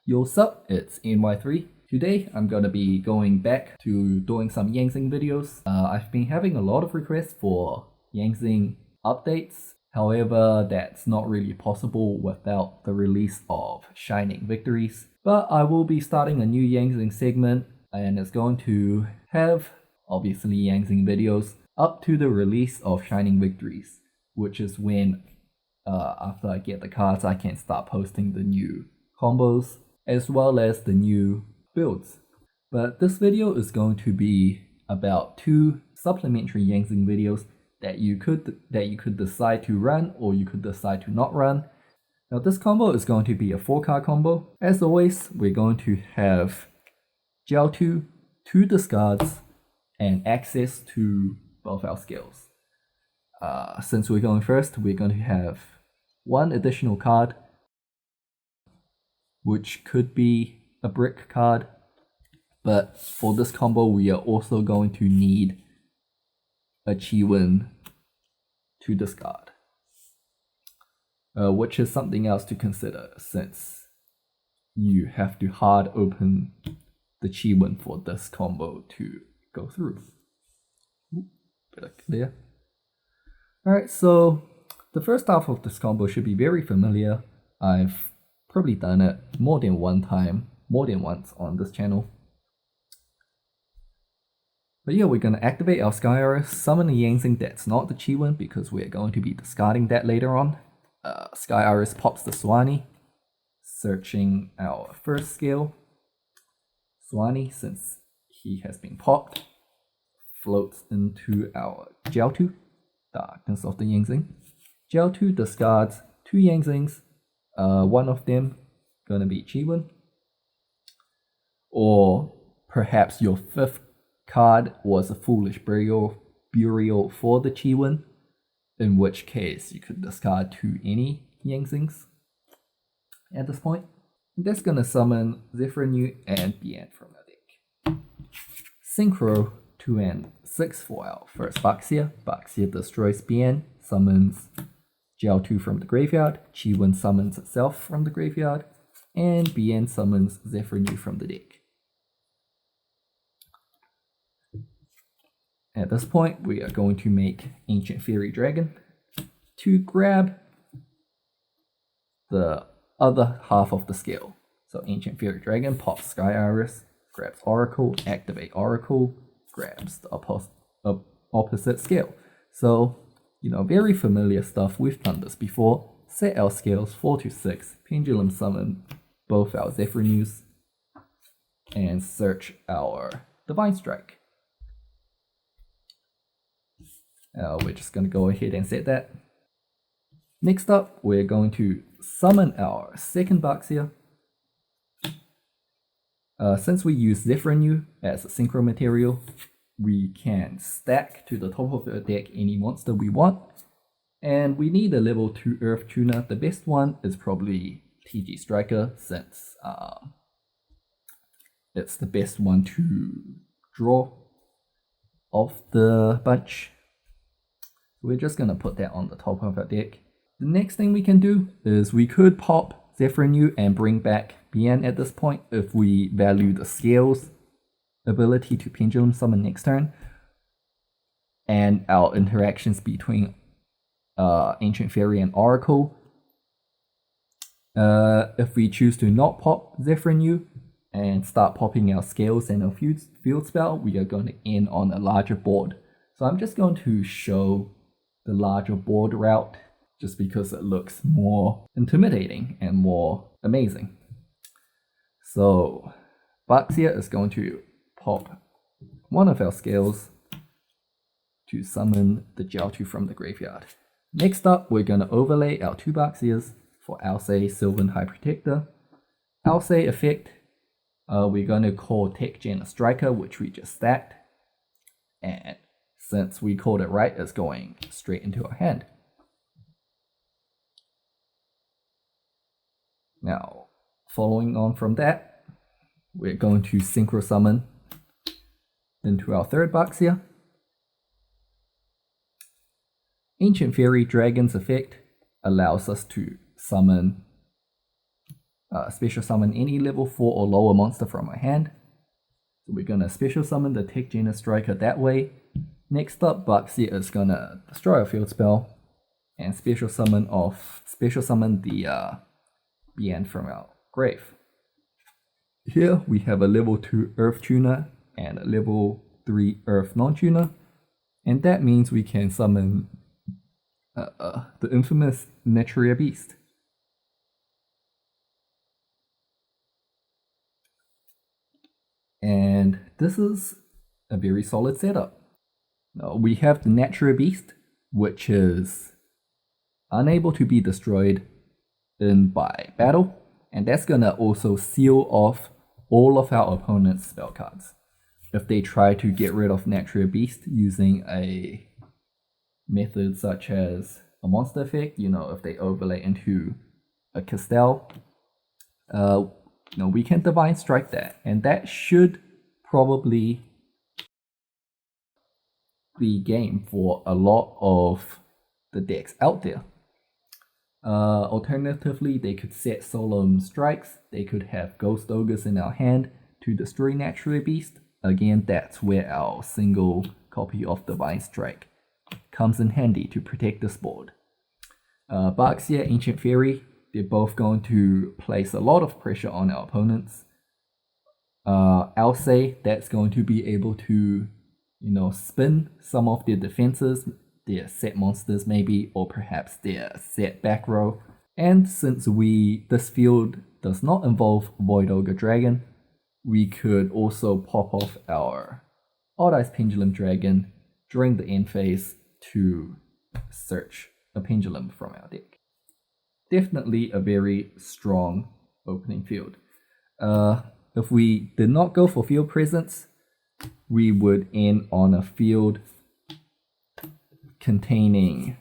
Yo sup, it's NY3. Today I'm gonna be going back to doing some Yangzing videos. I've been having a lot of requests for Yangzing updates. However, that's not really possible without the release of Shining Victories. But I will be starting a new Yangzing segment, and it's going to have, obviously, Yangzing videos up to the release of Shining Victories, which is when, after I get the cards, I can start posting the new combos as well as the new builds. But this video is going to be about two supplementary Yangzing videos that you could decide to run or you could decide to not run. Now this combo is going to be a 4-card combo. As always, we're going to have Gel 2, 2 discards, and access to both our skills. Since we're going first, we're going to have one additional card, which could be a brick card, but for this combo we are also going to need a Chi-Win to discard, which is something else to consider since you have to hard open the Chi-Win for this combo to go through. Bit of clear. Alright, so the first half of this combo should be very familiar. I've probably done it more than once on this channel. But yeah, we're going to activate our Sky Iris, summon a Yangzing that's not the Chi-Win because we're going to be discarding that later on. Sky Iris pops the Swanee, searching our first skill. Swanee, since he has been popped, floats into our Gel 2, Darkness of the Yangzing. Gel 2 discards 2 Yangzings, one of them gonna be Chi-Win. Or perhaps your 5th card was a Foolish Burial for the Chi-Win, in which case you could discard 2 any Yangzings at this point. And that's gonna summon Zephyr and Bien from our deck. Synchro 2 and 6 for our first Baxia. Baxia destroys Bien, summons Gel 2 from the graveyard, Chi-Win summons itself from the graveyard, and Bien summons Zephyr from the deck. At this point, we are going to make Ancient Fairy Dragon to grab the other half of the skill. So Ancient Fairy Dragon pops Sky Iris, grabs Oracle, activate Oracle, grabs the opposite skill. So, you know, very familiar stuff. We've done this before. Set our scales 4 to 6, pendulum summon both our Zephyr, and search our Divine Strike. We're just going to go ahead and set that. Next up, we're going to summon our second Baxia. Since we use Zephyr as a synchro material, we can stack to the top of our deck any monster we want. And we need a level 2 Earth Tuner. The best one is probably TG Striker, since it's the best one to draw of the bunch. We're just going to put that on the top of our deck. The next thing we can do is we could pop Zephyr and bring back Bien at this point if we value the scales ability to pendulum summon next turn, and our interactions between Ancient Fairy and Oracle. If we choose to not pop Zephyr and start popping our scales and our field spell, we are going to end on a larger board. So I'm just going to show the larger board route just because it looks more intimidating and more amazing. So Baxia is going to pop one of our scales to summon the Gel 2 from the graveyard. Next up, we're going to overlay our 2 Baxias for Alcei Sylvan High Protector. Alcei effect, we're going to call Tech Gen a Striker, which we just stacked. And since we called it right, it's going straight into our hand. Now, following on from that, we're going to synchro summon into our third Baxia. Ancient Fairy Dragon's effect allows us to summon special summon any level 4 or lower monster from my hand. So we're gonna special summon the Tech Genus Striker that way. Next up, Baxia is gonna destroy a field spell and special summon the Bien from our grave. Here we have a level 2 Earth Tuner and a level 3 Earth Non-Tuner, and that means we can summon the infamous Naturia Beast. And this is a very solid setup. Now we have the Naturia Beast, which is unable to be destroyed by battle, and that's gonna also seal off all of our opponent's spell cards. If they try to get rid of Naturia Beast using a method such as a monster effect, if they overlay into a Castell, we can Divine Strike that, and that should probably be game for a lot of the decks out there. Alternatively, they could set Solemn Strikes, they could have Ghost Ogres in our hand to destroy Naturia Beast. Again, that's where our single copy of Divine Strike comes in handy to protect this board. Baxia, Ancient Fairy, they're both going to place a lot of pressure on our opponents. Alcay, that's going to be able to, spin some of their defenses, their set monsters maybe, or perhaps their set back row. And since this field does not involve Void Ogre Dragon, we could also pop off our Odd Eyes Pendulum Dragon during the end phase to search a pendulum from our deck. Definitely a very strong opening field. If we did not go for field presence, we would end on a field containing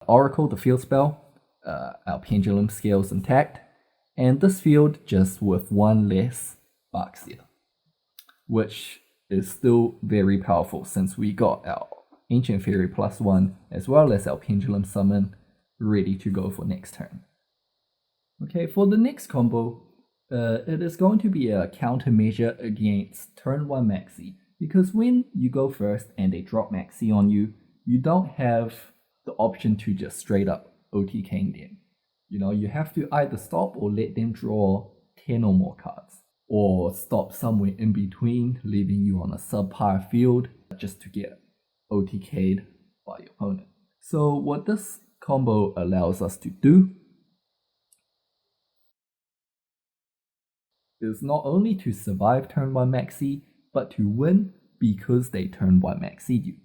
Oracle, the field spell, our pendulum scales intact, and this field just with one less Baxia, which is still very powerful since we got our Ancient Fairy +1 as well as our Pendulum Summon ready to go for next turn. Okay, for the next combo, it is going to be a countermeasure against turn 1 Maxi, because when you go first and they drop Maxi on you, you don't have the option to just straight up OTKing them. You have to either stop or let them draw 10 or more cards, or stop somewhere in between, leaving you on a subpar field just to get OTK'd by your opponent. So what this combo allows us to do is not only to survive turn 1 Maxi, but to win because they turn 1 Maxi you.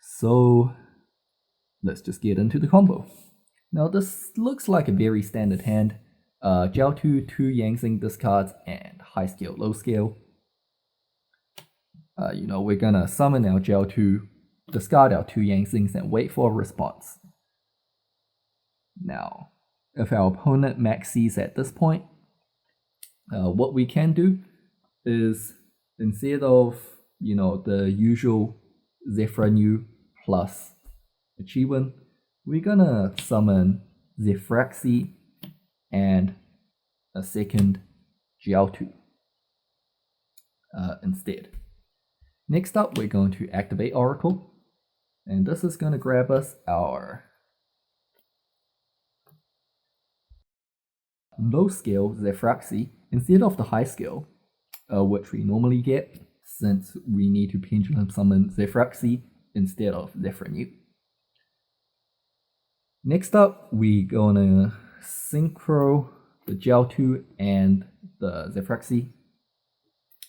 So let's just get into the combo. Now this looks like a very standard hand. Jiaotu, 2 Yangzing discards, and high scale, low scale. We're gonna summon our Jiaotu, discard our 2 Yangzings, and wait for a response. Now, if our opponent maxis at this point, what we can do is, instead of the usual Zephranu plus Achievement, we're gonna summon Zefraxi and a second Jiaotu instead. Next up, we're going to activate Oracle, and this is going to grab us our low scale Zefraxi instead of the high scale, which we normally get since we need to pendulum summon Zefraxi instead of Zephranu. Next up, we're gonna synchro the Jiaotu and the Zefraxi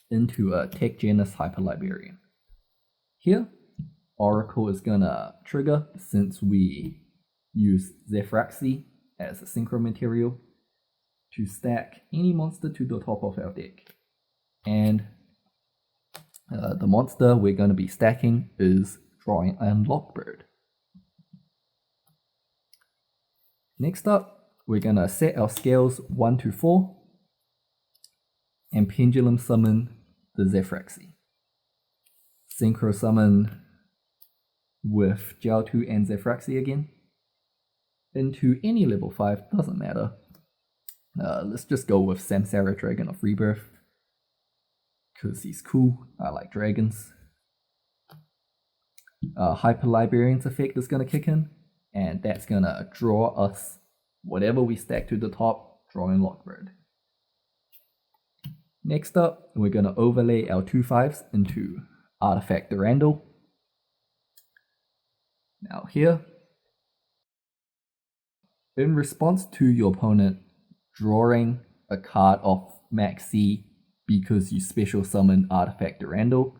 into a Tech Genus Hyperlibrarian. Here, Oracle is gonna trigger since we use Zefraxi as a synchro material to stack any monster to the top of our deck. And the monster we're gonna be stacking is Drawing Unlock Bird. Next up, we're gonna set our scales 1 to 4 and pendulum summon the Zefraxi. Synchro summon with Jiaotu and Zefraxi again. into any level 5, doesn't matter. Let's just go with Samsara Dragon of Rebirth, because he's cool. I like dragons. Hyper Librarian's effect is going to kick in, and that's going to draw us whatever we stack to the top, drawing Lockbird. Next up, we're going to overlay our 2/5s into Artifact Durandal. Now here, in response to your opponent drawing a card off Max C because you special summon Artifact Durandal,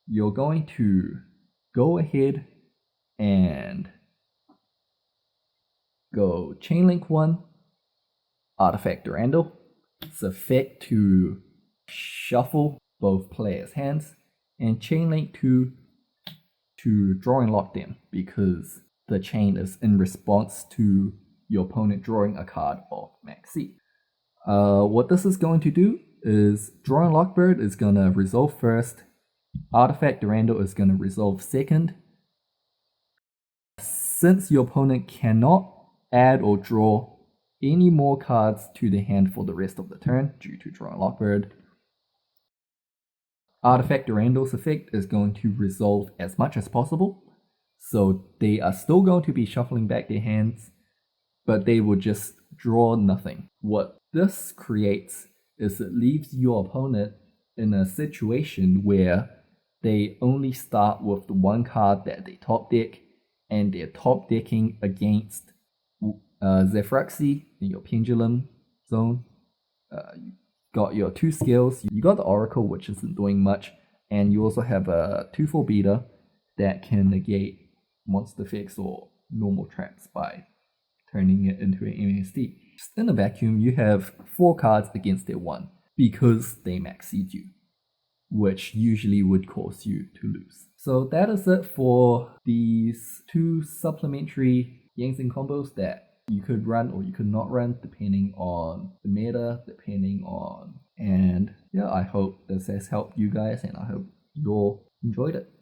you're going to go ahead and go Chainlink 1, Artifact Durandal. It's effect to shuffle both players' hands, and Chainlink 2 to draw and lock them, because the chain is in response to your opponent drawing a card off Max C. What this is going to do is drawing Lockbird is going to resolve first, Artifact Durandal is going to resolve second. Since your opponent cannot add or draw any more cards to the hand for the rest of the turn due to drawing Lockbird, Artifact Durandal's effect is going to resolve as much as possible. So they are still going to be shuffling back their hands, but they will just draw nothing. What this creates is it leaves your opponent in a situation where they only start with the one card that they top deck, and they're top decking against Zefraxi in your Pendulum zone. You got your 2 skills, you got the Oracle, which isn't doing much, and you also have a 2/4 beater that can negate monster effects or normal traps by turning it into an MST. Just in a vacuum, you have 4 cards against their 1 because they maxed you, which usually would cause you to lose. So that is it for these 2 supplementary Yangzing combos that you could run or you could not run depending on the meta, and yeah, I hope this has helped you guys, and I hope you all enjoyed it.